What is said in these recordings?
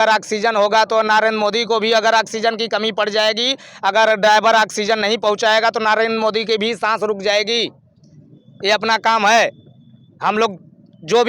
अगर ऑक्सीजन होगा तो नरेंद्र मोदी को भी अगर ऑक्सीजन की कमी पड़ जाएगी, अगर ड्राइवर ऑक्सीजन नहीं पहुंचाएगा तो नरेंद्र मोदी की भी सांस रुक जाएगी। ये अपना काम है। हम लोग जो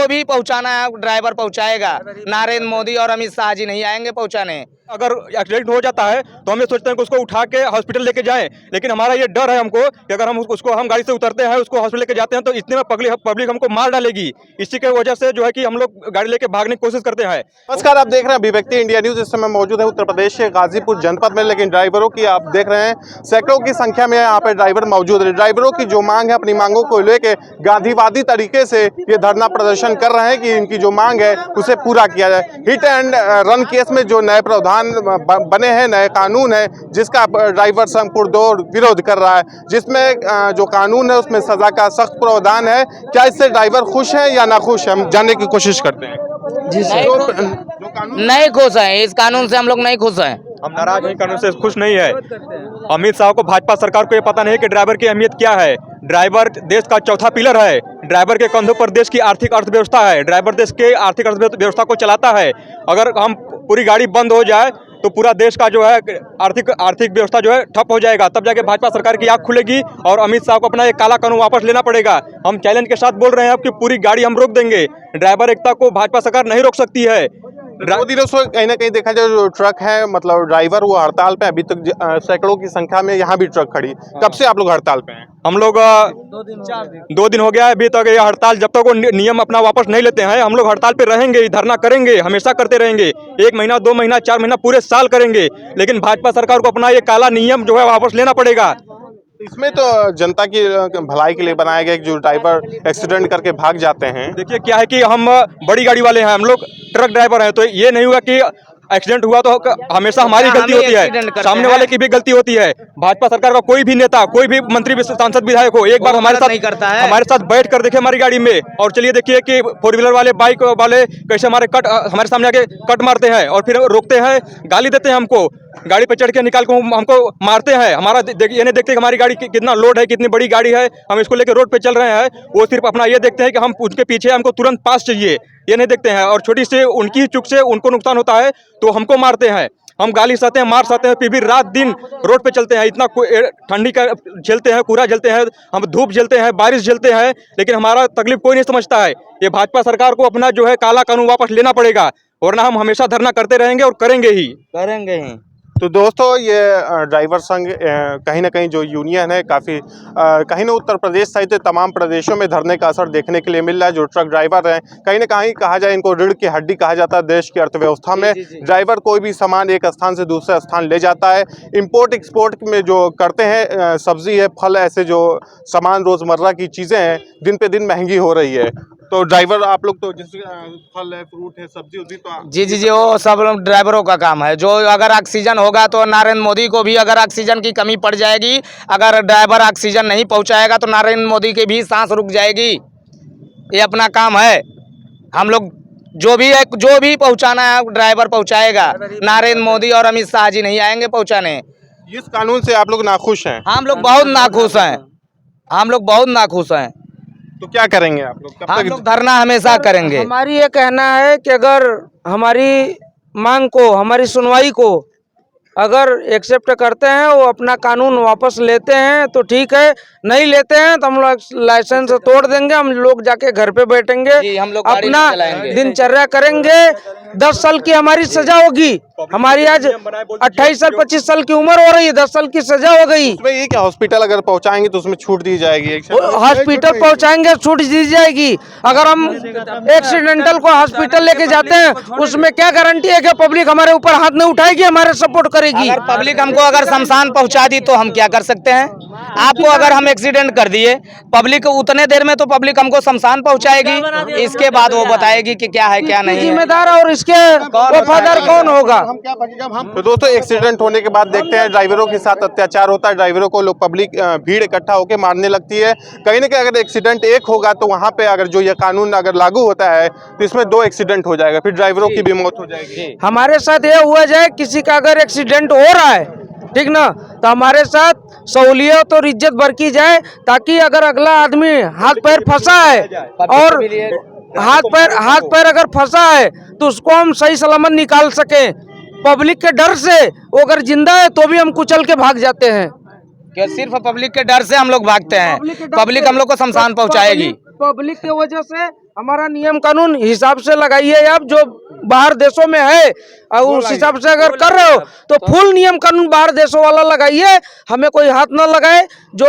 भी पहुंचाना है ड्राइवर पहुंचाएगा। नरेंद्र मोदी और अमित शाह जी नहीं आएंगे पहुंचाने। अगर एक्सीडेंट हो जाता है तो हम ये सोचते हैं कि उसको उठा के हॉस्पिटल लेके जाएं, लेकिन हमारा ये डर है हमको कि अगर हम गाड़ी से उतरते हैं, उसको हॉस्पिटल लेके जाते हैं तो इतने में पब्लिक हमको मार डालेगी। इसी के वजह से जो है कि हम लोग गाड़ी लेके भागने की कोशिश करते हैं। नमस्कार, आप देख रहे हैं अभिव्यक्ति इंडिया न्यूज। इस समय मौजूद है उत्तर प्रदेश के गाजीपुर जनपद में, लेकिन ड्राइवरों की आप देख रहे हैं सैकड़ों की संख्या में यहाँ पे ड्राइवर मौजूद है। ड्राइवरों की जो मांग है, अपनी मांगों को लेके गांधीवादी तरीके से ये धरना प्रदर्शन कर रहे हैं कि इनकी जो मांग है उसे पूरा किया जाए। हिट एंड रन केस में जो नए प्रावधान बने हैं, नए कानून है जिसका ड्राइवर संघ पुरजोर विरोध कर रहा है, जिसमें जो कानून है उसमें सजा का सख्त प्रावधान है। क्या इससे ड्राइवर खुश हैं या नाखुश हैं, हम जानने की कोशिश करते हैं। जी नहीं खुश है, इस कानून से हम लोग नहीं खुश हैं। हम नाराज हैं, कानून से खुश नहीं है। अमित शाह को, भाजपा सरकार को ये पता नहीं कि ड्राइवर की अहमियत क्या है। ड्राइवर देश का चौथा पिलर है। ड्राइवर के कंधों पर देश की आर्थिक अर्थव्यवस्था है। ड्राइवर देश के आर्थिक अर्थव्यवस्था को चलाता है। अगर हम पूरी गाड़ी बंद हो जाए तो पूरा देश का जो है आर्थिक व्यवस्था जो है ठप हो जाएगा। तब जाके भाजपा सरकार की आंख खुलेगी और अमित शाह को अपना ये काला कानून वापस लेना पड़ेगा। हम चैलेंज के साथ बोल रहे हैं अब कि पूरी गाड़ी हम रोक देंगे। ड्राइवर एकता को भाजपा सरकार नहीं रोक सकती है। 2 दिनों से कहीं ना कहीं देखा जाए जो ट्रक है, मतलब ड्राइवर वो हड़ताल पे। अभी तक सैकड़ों की संख्या में यहाँ भी ट्रक खड़ी। कब से आप लोग हड़ताल पे हैं? हम लोग 2 दिन हो गया है। अभी तक ये हड़ताल, जब तक वो नियम अपना वापस नहीं लेते हैं, हम लोग हड़ताल पे रहेंगे, धरना करेंगे, हमेशा करते रहेंगे। 1 महीना, 2 महीना, 4 महीना, पूरे साल करेंगे। लेकिन भाजपा सरकार को अपना ये काला नियम जो है वापस लेना पड़ेगा। इसमें तो जनता की भलाई के लिए बनाया गया जो ड्राइवर एक्सीडेंट करके भाग जाते हैं। देखिए क्या है कि हम बड़ी गाड़ी वाले हैं, हम लोग ट्रक ड्राइवर हैं, तो ये नहीं हुआ कि एक्सीडेंट हुआ तो हमेशा हमारी गलती होती है, सामने वाले की भी गलती होती है। भाजपा सरकार का कोई भी नेता, कोई भी मंत्री, सांसद, विधायक हो, एक बार हमारे साथ बैठ कर देखिए हमारी गाड़ी में, और चलिए देखिए कि 4 व्हीलर वाले, बाइक वाले कैसे हमारे सामने आके कट मारते हैं और फिर रोकते हैं, गाली देते हैं हमको, गाड़ी पे चढ़ के निकाल को हमको मारते हैं। हमारा ये नहीं देखते कि हमारी गाड़ी कितना लोड है, कितनी बड़ी गाड़ी है, हम इसको लेकर रोड पे चल रहे हैं। वो सिर्फ अपना ये देखते हैं कि हम उनके पीछे, हमको तुरंत पास चाहिए, ये नहीं देखते हैं। और छोटी से उनकी ही चूक से उनको नुकसान होता है तो हमको मारते हैं। हम गाली सहते हैं, मार सहते हैं, फिर भी रात दिन रोड पे चलते हैं। इतना ठंडी का झेलते हैं, कोहरा झेलते हैं, हम धूप झेलते हैं, बारिश झेलते हैं, लेकिन हमारा तकलीफ कोई नहीं समझता है। ये भाजपा सरकार को अपना जो है काला कानून वापस लेना पड़ेगा, वरना हम हमेशा धरना करते रहेंगे और करेंगे ही। तो दोस्तों, ये ड्राइवर संघ कहीं ना कहीं जो यूनियन है, काफ़ी कहीं ना उत्तर प्रदेश सहित तमाम प्रदेशों में धरने का असर देखने के लिए मिल रहा है। जो ट्रक ड्राइवर हैं, कहीं ना कहीं कहा जाए इनको रीढ़ की हड्डी कहा जाता है देश की अर्थव्यवस्था में। ड्राइवर कोई भी सामान एक स्थान से दूसरे स्थान ले जाता है। इंपोर्ट एक्सपोर्ट में जो करते हैं, सब्जी है, फल, ऐसे जो सामान रोज़मर्रा की चीज़ें हैं दिन पे दिन महंगी हो रही है। तो ड्राइवर आप लोग तो जैसे फल है, फ्रूट है, सब्जी उब्जी, तो जी वो सब ड्राइवरों का काम है। जो अगर ऑक्सीजन होगा तो नरेंद्र मोदी को भी अगर ऑक्सीजन की कमी पड़ जाएगी, अगर ड्राइवर ऑक्सीजन नहीं पहुंचाएगा तो नरेंद्र मोदी की भी सांस रुक जाएगी। ये अपना काम है। हम लोग जो भी पहुंचाना है ड्राइवर पहुंचाएगा। नरेंद्र मोदी और अमित शाह जी नहीं आएंगे पहुंचाने। इस कानून से आप लोग नाखुश हैं? हम लोग बहुत नाखुश हैं। तो क्या करेंगे आप लोग? हम लोग धरना हमेशा करेंगे। हमारी ये कहना है कि अगर हमारी मांग को, हमारी सुनवाई को अगर एक्सेप्ट करते हैं, वो अपना कानून वापस लेते हैं तो ठीक है, नहीं लेते हैं तो हम लोग लाइसेंस तोड़ देंगे, हम लोग जाके घर पे बैठेंगे, हम लोग अपना दिनचर्या करेंगे। 10 साल की हमारी सजा होगी। हमारी आज 28 साल 25 साल की उम्र हो रही है, 10 साल की सजा हो गई। उसमें ये क्या, हॉस्पिटल अगर पहुंचाएंगे तो उसमें छूट दी जाएगी? हॉस्पिटल पहुंचाएंगे, छूट दी जाएगी। अगर हम एक्सीडेंटल को हॉस्पिटल लेके जाते हैं, उसमें क्या गारंटी है कि पब्लिक हमारे ऊपर हाथ नहीं उठाएगी, हमारे सपोर्ट करेगी? अगर पब्लिक हमको अगर शमशान पहुंचा दी तो हम क्या कर सकते हैं? आपको अगर हम एक्सीडेंट कर दिए, पब्लिक उतने देर में तो पब्लिक हमको शमशान पहुंचाएगी, इसके बाद वो बताएगी कि क्या है क्या नहीं है। जिम्मेदार और इसके वफादार कौन होगा? तो दोस्तों, एक्सीडेंट होने के बाद देखते हैं ड्राइवरों के साथ अत्याचार होता है। ड्राइवरों को लोग, पब्लिक भीड़ इकट्ठा होकर मारने लगती है। कहीं ना कहीं अगर एक्सीडेंट एक होगा तो वहाँ पे अगर जो ये कानून अगर लागू होता है तो इसमें 2 एक्सीडेंट हो जाएगा, फिर ड्राइवरों की भी मौत हो जाएगी। हमारे साथ ये हुआ जाए, किसी का अगर एक्सीडेंट हो रहा है, ठीक ना, तो हमारे साथ सहूलियत और इज्जत बरकी जाए, ताकि अगर अगला आदमी हाथ पैर फंसा है और हाथ पैर अगर फंसा है तो उसको हम सही सलामत निकाल सके। पब्लिक के डर से वो अगर जिंदा है तो भी हम कुचल के भाग जाते हैं। कि सिर्फ पब्लिक के डर से हम लोग भागते हैं, पब्लिक हम लोग को शमशान पहुंचाएगी। पब्लिक की वजह से हमारा नियम कानून हिसाब से लगाइए। आप जो बाहर देशों में है और उस हिसाब से अगर कर रहे हो तो फुल नियम कानून बाहर देशों वाला लगाइए, हमें कोई हाथ ना लगाए। जो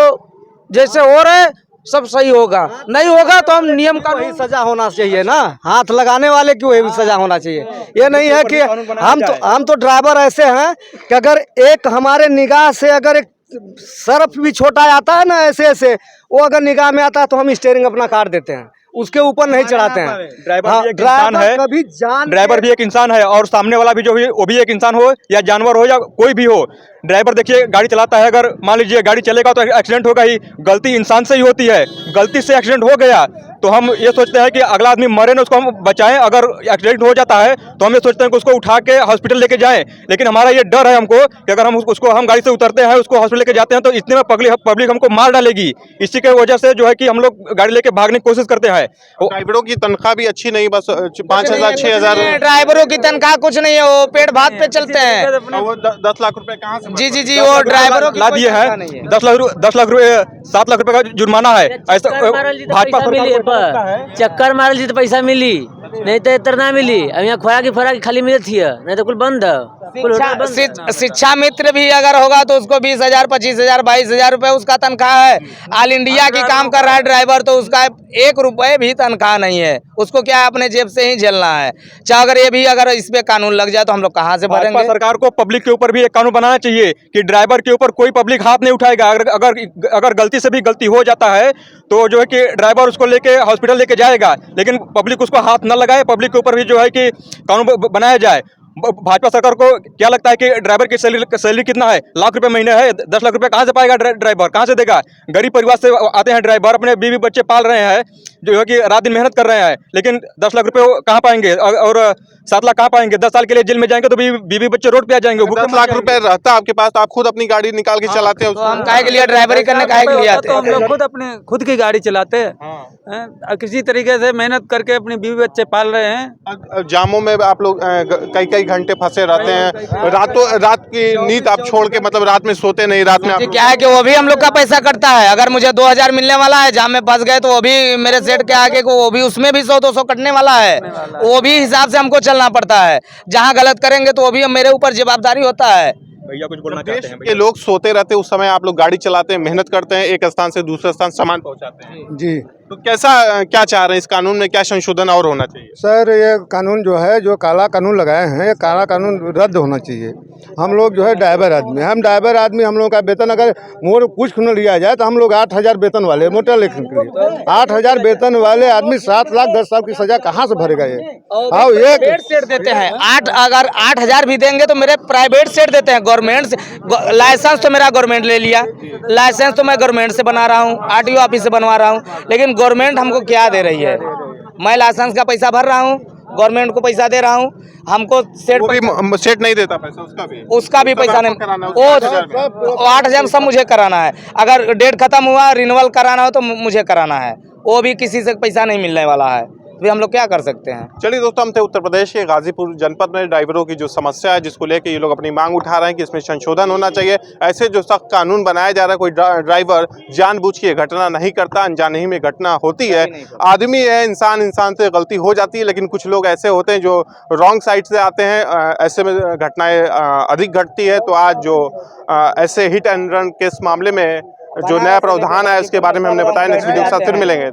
जैसे हो रहा है सब सही होगा, नहीं होगा तो हम नियम कानून सजा होना चाहिए ना, हाथ लगाने वाले क्यों है सजा होना चाहिए। ये नहीं है कि हम तो ड्राइवर ऐसे हैं कि अगर एक हमारे निगाह से अगर एक सर्फ भी छोटा आता है ना, ऐसे ऐसे वो अगर निगाह में आता है तो हम स्टीयरिंग अपना काट देते हैं, उसके ऊपर नहीं चढ़ाते हैं। ड्राइवर भी एक इंसान है, कभी ड्राइवर भी एक इंसान है और सामने वाला भी जो है वो भी एक इंसान हो या जानवर हो या कोई भी हो। ड्राइवर देखिए गाड़ी चलाता है, अगर मान लीजिए गाड़ी चलेगा तो एक्सीडेंट होगा ही, गलती इंसान से ही होती है। गलती से एक्सीडेंट हो गया तो हम ये सोचते हैं कि अगला आदमी मरे ना, उसको हम बचाएं। अगर एक्सीडेंट हो जाता है तो हम ये सोचते हैं कि उसको उठा के हॉस्पिटल लेके जाएं, लेकिन हमारा ये डर है हमको कि अगर हम उसको हम गाड़ी से उतरते हैं, उसको हॉस्पिटल लेके जाते हैं तो इतने में पब्लिक हमको मार डालेगी। इसी के वजह से जो है कि हम लोग गाड़ी लेके भागने की कोशिश करते हैं। ड्राइवरों की तनख्वाह भी अच्छी नहीं, बस 5,000 6,000। ड्राइवरों की तनख्वाह कुछ नहीं है, वो पेट भात पे चलते हैं। वो 10 लाख रुपए कहाँ से? जी वो ड्राइवरों की ला दिए हैं 10 लाख रुपए 7 लाख रुपए का जुर्माना है। ऐसा भाजपा सरकार चक्कर मारल जी तो पैसा मिली, नहीं तो इतना ना मिली। अब यहाँ खोराकी खाली मिलत थी, नहीं तो कुल बंद है। शिक्षा मित्र भी अगर होगा तो उसको 20,000 25,000 22,000 रुपए उसका तनख्वाह है। ऑल इंडिया की काम कर रहा है ड्राइवर तो उसका 1 रुपए भी तनख्वाह नहीं है, उसको क्या अपने जेब से ही झेलना है। चाहे अगर ये भी अगर इस पे कानून लग जाए तो हम लोग कहाँ से भरेंगे। सरकार को पब्लिक के ऊपर भी एक कानून बनाना चाहिए कि ड्राइवर के ऊपर कोई पब्लिक हाथ नहीं उठाएगा। अगर गलती से भी गलती हो जाता है तो जो है कि ड्राइवर उसको लेके हॉस्पिटल लेके जाएगा, लेकिन पब्लिक उसको हाथ न लगाए। पब्लिक के ऊपर भी जो है कि कानून बनाया जाए। भाजपा सरकार को क्या लगता है कि ड्राइवर की सैलरी कितना है? लाख रुपए महीने है। 10 लाख रुपए कहाँ से पाएगा ड्राइवर, कहाँ से देगा? गरीब परिवार से आते हैं ड्राइवर, अपने बीवी बच्चे पाल रहे हैं, जो है कि रात दिन मेहनत कर रहे हैं, लेकिन 10 लाख रुपए कहाँ पाएंगे और 7 लाख कहाँ पाएंगे? 10 साल के लिए जेल में जाएंगे तो बीवी बच्चे रोड पे आ जाएंगे। 10 लाख रुपए रहता है आपके पास तो आप खुद अपनी गाड़ी निकाल के चलाते हैं। तो हम काहे के लिए ड्राइवरी करने काहे के लिए आते हैं? हम लोग खुद अपने खुद की गाड़ी चलाते हैं, किसी तरीके से मेहनत करके अपनी बीवी बच्चे पाल रहे हैं। जामों में आप लोग कई घंटे फंसे रहते हैं, रात की नींद आप छोड़ के, मतलब रात में सोते नहीं। रात में क्या है कि वो भी हम लोग का पैसा कटता है। अगर मुझे 2,000 मिलने वाला है, जाम में फंस गए तो वो भी मेरे सेठ के आगे को वो भी उसमें भी 100-200 कटने वाला है। वो भी हिसाब से हमको चलना पड़ता है। जहाँ गलत करेंगे तो वो भी मेरे ऊपर जवाबदारी होता है। भैया कुछ बोलना चाहते हैं? के लोग सोते रहते हैं उस समय आप लोग गाड़ी चलाते हैं, मेहनत करते हैं, एक स्थान से दूसरे स्थान सामान पहुंचाते हैं। जी तो क्या चाह रहे हैं? इस कानून में क्या संशोधन और होना चाहिए? सर, ये कानून जो है, जो काला कानून लगाए हैं, ये काला कानून रद्द होना चाहिए। हम लोग जो है ड्राइवर आदमी, हम लोग का वेतन अगर मोर कुछ न लिया जाए तो हम लोग 8,000 वेतन वाले मोटर लेखन के लिए 8,000 वेतन वाले आदमी 7 लाख 10 साल की सजा कहाँ से भरेगा? ये एक सेट देते हैं अगर 8,000 भी देंगे तो मेरे प्राइवेट सेट देते हैं। गवर्नमेंट से लाइसेंस तो मेरा गवर्नमेंट ले लिया, लाइसेंस तो मैं गवर्नमेंट से बना रहा हूँ, RTO ऑफिस से बनवा रहा हूँ, लेकिन गवर्नमेंट हमको क्या दे रही है? मैं लाइसेंस का पैसा भर रहा हूँ, गवर्नमेंट को पैसा दे रहा हूँ, हमको सेट नहीं देता पैसा, उसका भी पैसा नहीं। वो 8,000 सब मुझे कराना है। अगर डेट खत्म हुआ, रिन्यूअल कराना हो तो मुझे कराना है, वो भी किसी से पैसा नहीं मिलने वाला है। तो हम लोग क्या कर सकते हैं? चलिए दोस्तों, हम थे उत्तर प्रदेश के गाजीपुर जनपद में ड्राइवरों की जो समस्या है, जिसको लेकर ये लोग अपनी मांग उठा रहे हैं कि इसमें संशोधन होना चाहिए। ऐसे जो सख्त कानून बनाया जा रहा है, कोई ड्राइवर जानबूझ के घटना नहीं करता, अनजाने में घटना होती है। आदमी है, इंसान से गलती हो जाती है, लेकिन कुछ लोग ऐसे होते हैं जो रॉन्ग साइड से आते हैं, ऐसे में घटनाएं अधिक घटती है। तो आज जो ऐसे हिट एंड रन केस मामले में जो नया प्रावधान है उसके बारे में हमने बताया। नेक्स्ट वीडियो के साथ फिर मिलेंगे।